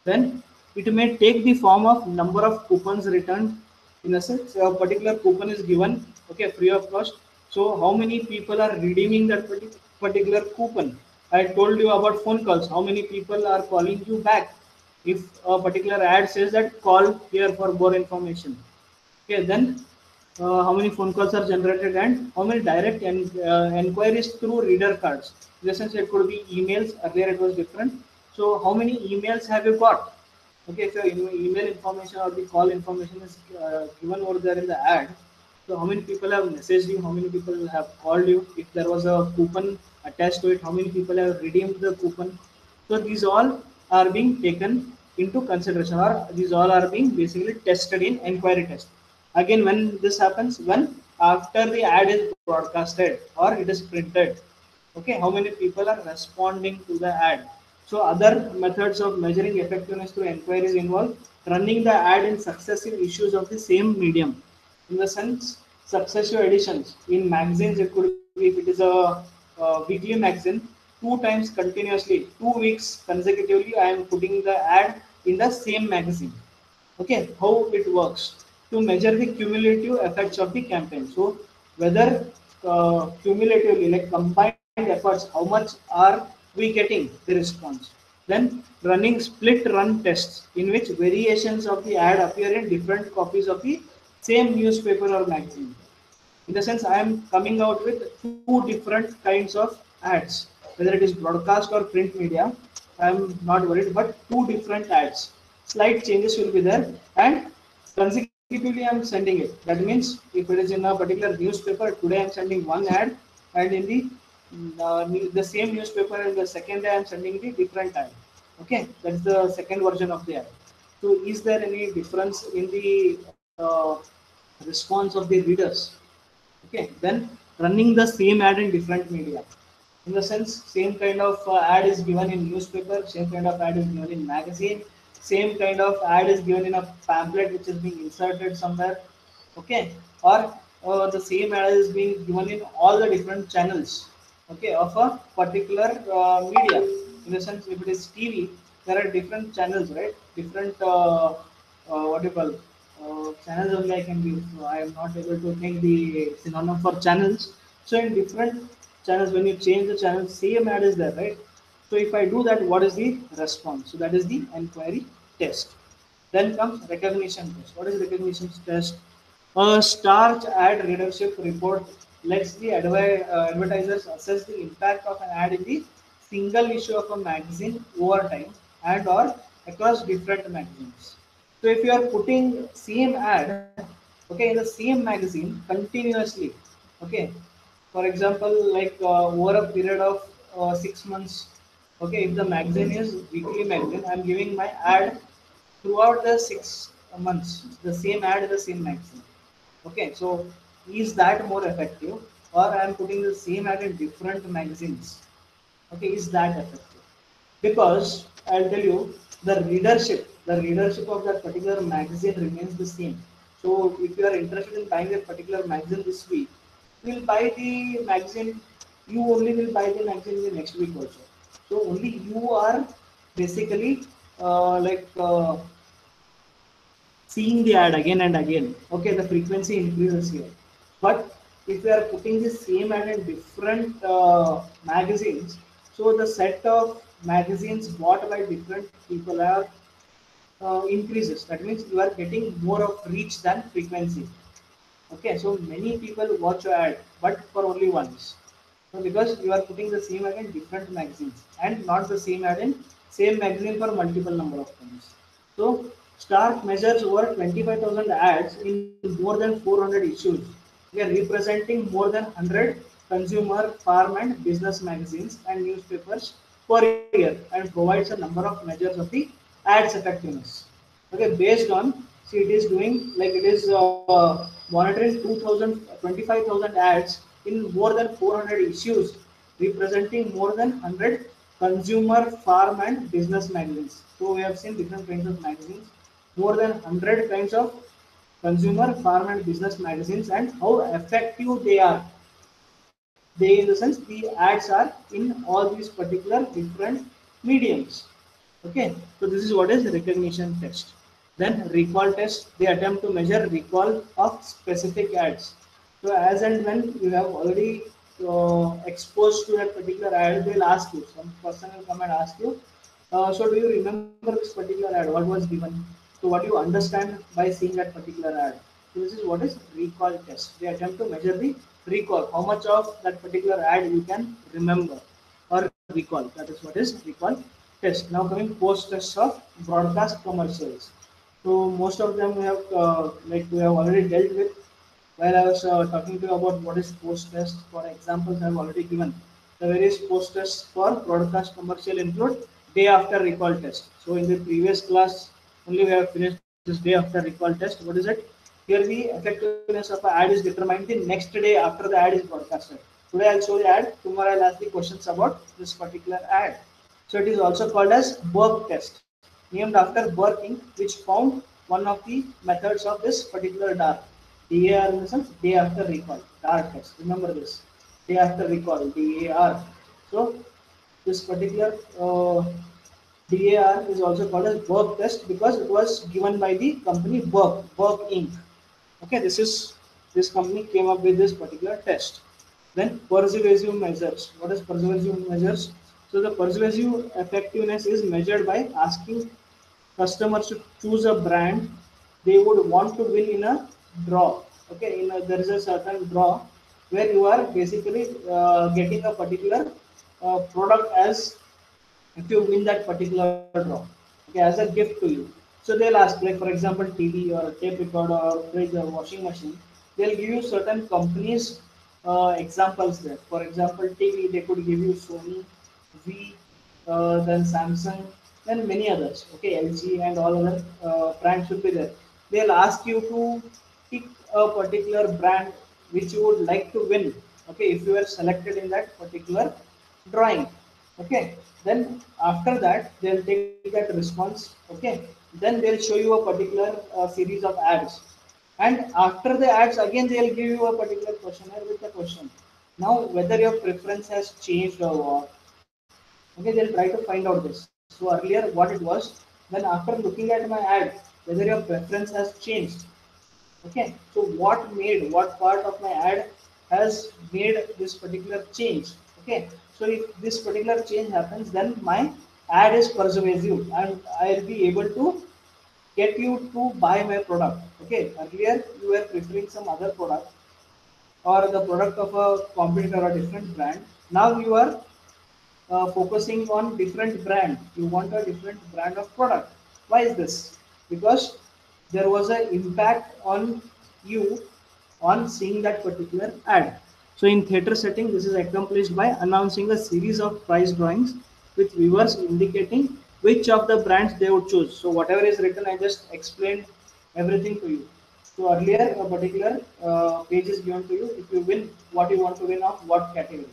S1: Then it may take the form of number of coupons returned. In a sense, a particular coupon is given, okay, free of cost. So how many people are redeeming that particular coupon? I told you about phone calls. How many people are calling you back? If a particular ad says that call here for more information. Okay, then how many phone calls are generated and how many direct enquiries through reader cards. In the sense, it could be emails. Earlier it was different. So how many emails have you got? Okay, if your email information or the call information is given over there in the ad, so how many people have messaged you, how many people have called you, if there was a coupon attached to it, how many people have redeemed the coupon. So these all are being taken into consideration, or these all are being basically tested in inquiry test. Again, when this happens, when after the ad is broadcasted or it is printed, okay, how many people are responding to the ad. So other methods of measuring effectiveness through inquiries involve running the ad in successive issues of the same medium. In the sense, successive editions in magazines, it could be, if it is a weekly magazine, 2 times continuously, 2 weeks consecutively, I am putting the ad in the same magazine. Okay, how it works to measure the cumulative effects of the campaign. So whether cumulatively, like combined efforts, how much are we getting the response. Then running split run tests in which variations of the ad appear in different copies of the same newspaper or magazine. In the sense, I am coming out with 2 different kinds of ads, whether it is broadcast or print media, I am not worried, but 2 different ads, slight changes will be there, and consecutively I am sending it. That means if it is in a particular newspaper, today I am sending one ad, and in the same newspaper and the second day I am sending the different ad. Okay, that's the second version of the ad. So is there any difference in the response of the readers? Okay, then running the same ad in different media. In the sense, same kind of ad is given in newspaper, same kind of ad is given in magazine, same kind of ad is given in a pamphlet which is being inserted somewhere. Okay, or the same ad is being given in all the different channels, okay, of a particular media. In the sense, if it is TV, there are different channels, right? Different what do you call channels only I can give. So I am not able to think the synonym for channels. So in different channels, when you change the channel, same ad is there, right? So if I do that, what is the response? So that is the inquiry test. Then comes recognition test. What is recognition test? A starch ad readership report lets the advertisers assess the impact of an ad in the single issue of a magazine over time and or across different magazines. So if you are putting same ad, okay, in the same magazine continuously, okay, for example, like over a period of 6 months, okay, if the magazine is weekly magazine, I'm giving my ad throughout the 6 months, the same ad in the same magazine. Okay, so is that more effective, or I'm putting the same ad in different magazines? Okay, is that effective? Because I'll tell you, the the readership of that particular magazine remains the same. So if you are interested in buying a particular magazine this week, you will buy the magazine. You only will buy the magazine in the next week also. So only you are basically seeing the ad again and again. Okay, the frequency increases here. But if we are putting the same ad in different magazines, so the set of magazines bought by different people are increases. That means you are getting more of reach than frequency. Okay, so many people watch your ad, but for only once. So because you are putting the same ad in different magazines and not the same ad in same magazine for multiple number of times. So Stark measures over 25,000 ads in more than 400 issues. We are representing more than 100 consumer, farm and business magazines and newspapers per year and provides a number of measures of the ads effectiveness. Okay, based on, see, it is doing like it is monitoring 25,000 ads in more than 400 issues, representing more than 100 consumer, farm, and business magazines. So we have seen different kinds of magazines, more than 100 kinds of consumer, farm, and business magazines, and how effective they are. They, in the sense, the ads are in all these particular different mediums. Okay, so this is what is recognition test. Then recall test, they attempt to measure recall of specific ads. So as and when you have already exposed to that particular ad, they'll ask you, some person will come and ask you, so do you remember this particular ad, what was given? So what do you understand by seeing that particular ad? So this is what is recall test. They attempt to measure the recall, how much of that particular ad you can remember or recall. That is what is recall test. Now coming post test of broadcast commercials. So most of them we have we have already dealt with. While I was talking to you about what is post test, for examples I have already given. The various post tests for broadcast commercial include day after recall test. So in the previous class only we have finished this day after recall test. What is it? Here the effectiveness of an ad is determined the next day after the ad is broadcasted. Today I'll show the ad. Tomorrow I'll ask the questions about this particular ad. So it is also called as Burke test, named after Burke Inc., which found one of the methods of this particular DAR. DAR in the sense day after recall, DAR test. Remember this, day after recall, DAR. So this particular DAR is also called as Burke test because it was given by the company Burke Inc. Okay, this company came up with this particular test. Then persuasive measures. What is persuasive measures? So the persuasive effectiveness is measured by asking customers to choose a brand they would want to win in a draw. Okay, there is a certain draw where you are basically getting a particular product as if you win that particular draw, okay, as a gift to you. So they'll ask, like for example, TV or tape recorder or fridge or washing machine. They'll give you certain companies examples there. For example, TV, they could give you Sony, V, then Samsung, then many others. Okay, LG and all other brands should be there. They'll ask you to pick a particular brand which you would like to win. Okay, if you are selected in that particular drawing. Okay, then after that they'll take that response. Okay, then they'll show you a particular series of ads, and after the ads again they'll give you a particular questionnaire with the question. Now whether your preference has changed or what. Okay, they'll try to find out this. So earlier what it was, then after looking at my ad, whether your preference has changed. Okay, so what part of my ad has made this particular change? Okay, so if this particular change happens, then my ad is persuasive and I'll be able to get you to buy my product. Okay, earlier you were preferring some other product or the product of a competitor or different brand. Now you are focusing on different brand. You want a different brand of product. Why is this? Because there was an impact on you on seeing that particular ad. So in theater setting, this is accomplished by announcing a series of price drawings with viewers indicating which of the brands they would choose. So whatever is written, I just explained everything to you. So earlier, a particular page is given to you. If you win, what you want to win of what category.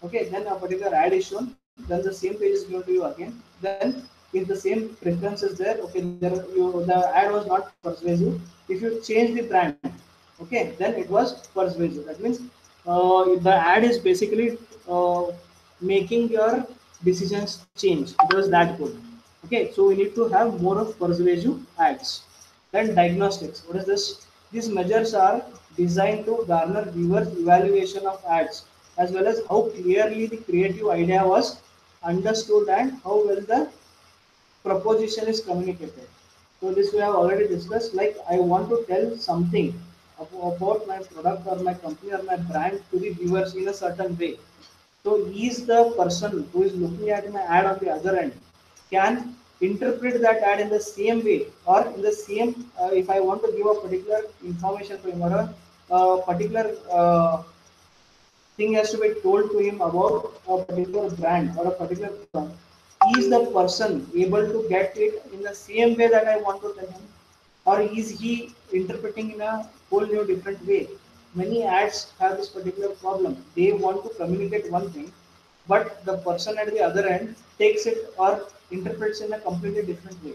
S1: Okay, then a particular ad is shown. Then the same page is given to you again. Then if the same preference is there, okay, the ad was not persuasive. If you change the brand, okay, then it was persuasive. That means the ad is basically making your decisions change. It was that good. Okay, so we need to have more of persuasive ads. Then diagnostics. What is this? These measures are designed to garner viewers evaluation of ads, as well as how clearly the creative idea was understood and how well the proposition is communicated. So this we have already discussed. Like I want to tell something about my product or my company or my brand to the viewers in a certain way. So he is the person who is looking at my ad on the other end can interpret that ad in the same way or in the same. If I want to give a particular information to him or a particular thing has to be told to him about a particular brand or a particular product, is the person able to get it in the same way that I want to tell him, or is he interpreting in a whole new different way? Many ads have this particular problem. They want to communicate one thing, but the person at the other end takes it or interprets in a completely different way.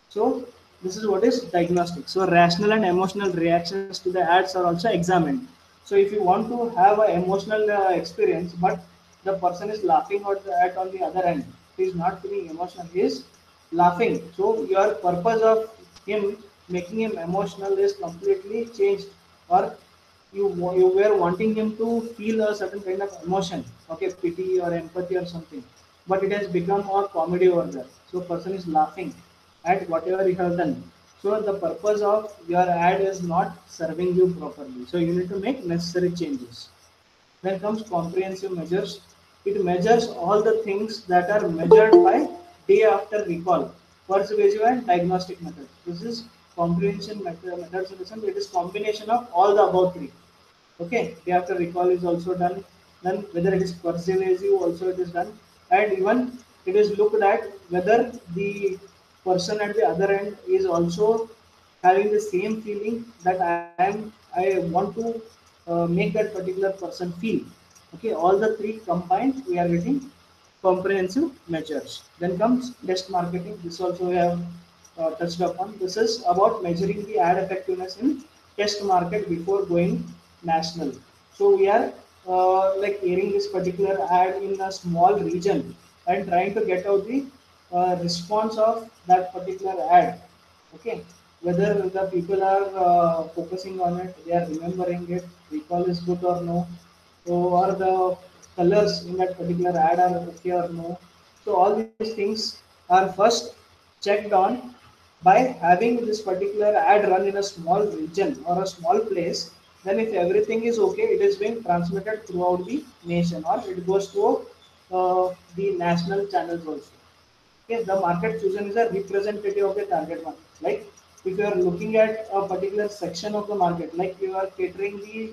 S1: So this is what is diagnostic. So rational and emotional reactions to the ads are also examined. So if you want to have an emotional experience, but the person is laughing at the ad on the other end, he is not feeling emotional, he is laughing. So your purpose of him making him emotional is completely changed, or you were wanting him to feel a certain kind of emotion, okay, pity or empathy or something, but it has become a comedy over there. So person is laughing at whatever you have done. So the purpose of your ad is not serving you properly. So you need to make necessary changes. Then comes comprehensive measures. It measures all the things that are measured by day after recall, persuasive and diagnostic methods. This is comprehension methods in the sense it is combination of all the above three. Okay, day after recall is also done. Then whether it is persuasive also it is done, and even it is looked at whether the person at the other end is also having the same feeling that I want to make that particular person feel. Okay, all the three combined we are getting comprehensive measures. Then comes test marketing. This also we have touched upon. This is about measuring the ad effectiveness in test market before going national. So we are like airing this particular ad in a small region and trying to get out the response of that particular ad. Okay, whether the people are focusing on it, they are remembering it, recall is good or no, so or the colors in that particular ad are okay or no. So all these things are first checked on by having this particular ad run in a small region or a small place. Then if everything is okay, it is being transmitted throughout the nation or it goes to the national channels also. Okay, the market chosen is a representative of the target market. Like if you are looking at a particular section of the market, like you are catering the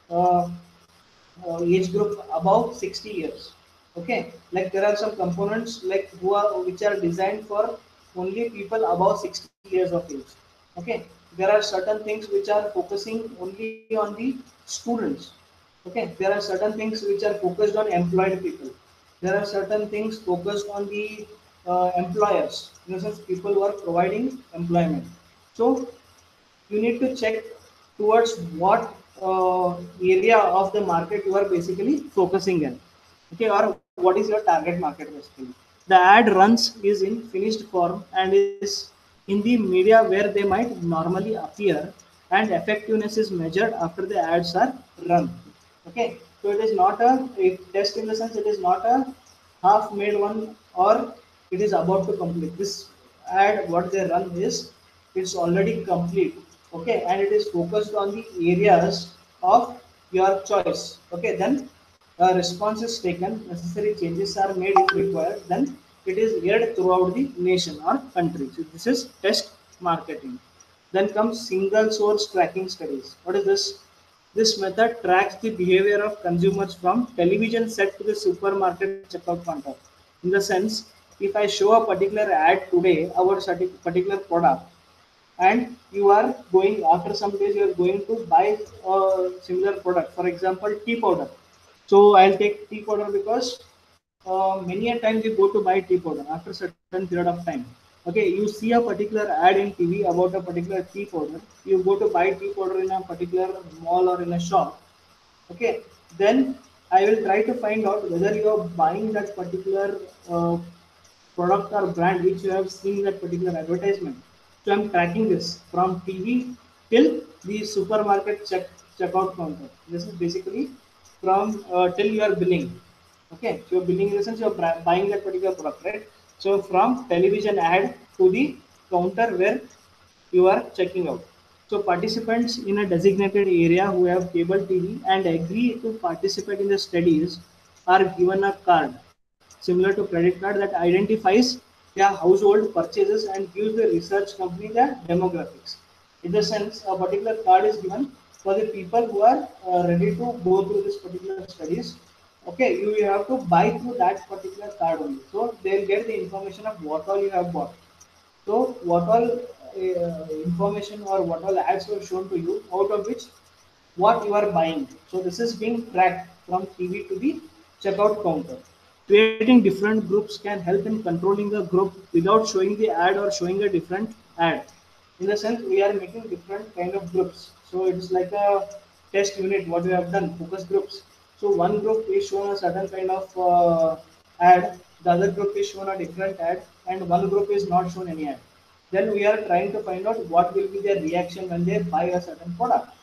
S1: uh, age group above 60 years. Okay, like there are some components like which are designed for only people above 60 years of age. Okay, there are certain things which are focusing only on the students. Okay, there are certain things which are focused on employed people. There are certain things focused on the employers, in the sense people who are providing employment. So you need to check towards what area of the market you are basically focusing in. Okay, or what is your target market basically. The ad runs is in finished form and is in the media where they might normally appear, and effectiveness is measured after the ads are run. Okay, so it is not a test in the sense it is not a half made one, or it is about to complete. This ad what they run is it's already complete. Okay, and it is focused on the areas of your choice. Okay, then response is taken, necessary changes are made if required, then it is aired throughout the nation or country. So this is test marketing. Then comes single source tracking studies. What is this? This method tracks the behavior of consumers from television set to the supermarket checkout counter. In the sense, if I show a particular ad today about a particular product, and you are going after some days you are going to buy a similar product, for example tea powder. So I'll take tea powder because many a time we go to buy tea powder. After certain certain period of time. Okay, you see a particular ad in TV about a particular tea powder. You go to buy tea powder in a particular mall or in a shop. Okay, then I will try to find out whether you are buying that particular product or brand which you have seen in that particular advertisement. So I'm tracking this from TV till the supermarket checkout counter. This is basically from till you are billing. Okay, so you're billing in the sense you're buying that particular product, right? So from television ad to the counter where you are checking out. So participants in a designated area who have cable TV and agree to participate in the studies are given a card similar to credit card that identifies their household purchases and gives the research company the demographics. In the sense, a particular card is given for the people who are ready to go through this particular studies. Okay, you have to buy through that particular card only. So they'll get the information of what all you have bought. So what all information or what all ads were shown to you, out of which what you are buying. So this is being tracked from TV to the checkout counter. Creating different groups can help in controlling the group without showing the ad or showing a different ad. In the sense, we are making different kind of groups. So it's like a test unit. What we have done, focus groups. So one group is shown a certain kind of ad, the other group is shown a different ad, and one group is not shown any ad. Then we are trying to find out what will be their reaction when they buy a certain product.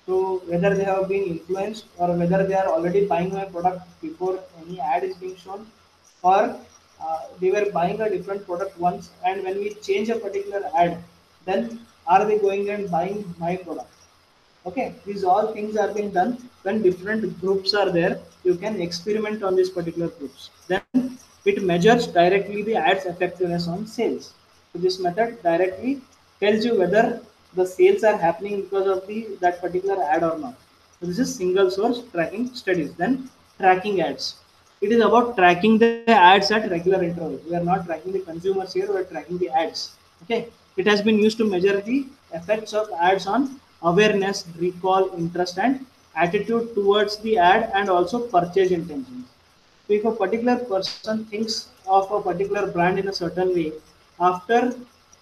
S1: So whether they have been influenced or whether they are already buying my product before any ad is being shown, or they were buying a different product once, and when we change a particular ad, then are they going and buying my product? Okay, these all things are being done when different groups are there. You can experiment on these particular groups. Then it measures directly the ad's effectiveness on sales. So this method directly tells you whether the sales are happening because of the that particular ad or not. So this is single source tracking studies. Then tracking ads. It is about tracking the ads at regular intervals. We are not tracking the consumers here, we are tracking the ads. Okay. It has been used to measure the effects of ads on awareness, recall, interest, and attitude towards the ad and also purchase intentions. So if a particular person thinks of a particular brand in a certain way, after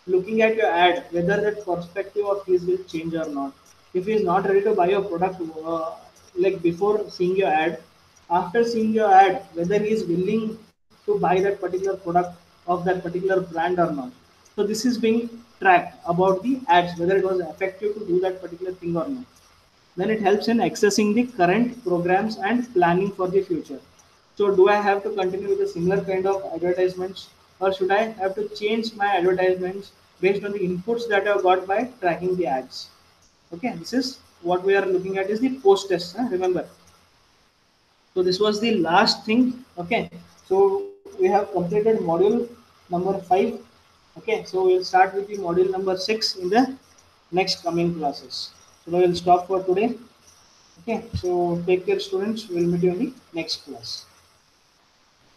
S1: looking at your ad, whether that perspective of his will change or not. If he is not ready to buy your product, like before seeing your ad, after seeing your ad, whether he is willing to buy that particular product of that particular brand or not. So this is being tracked about the ads, whether it was effective to do that particular thing or not. Then it helps in accessing the current programs and planning for the future. So do I have to continue with a similar kind of advertisements, or should I have to change my advertisements based on the inputs that I've got by tracking the ads? Okay, this is what we are looking at is the post test. Remember. So this was the last thing. Okay, so we have completed module number 5. Okay, so we'll start with the module number 6 in the next coming classes. So we will stop for today. Okay, so take care students, we'll meet you in the next class.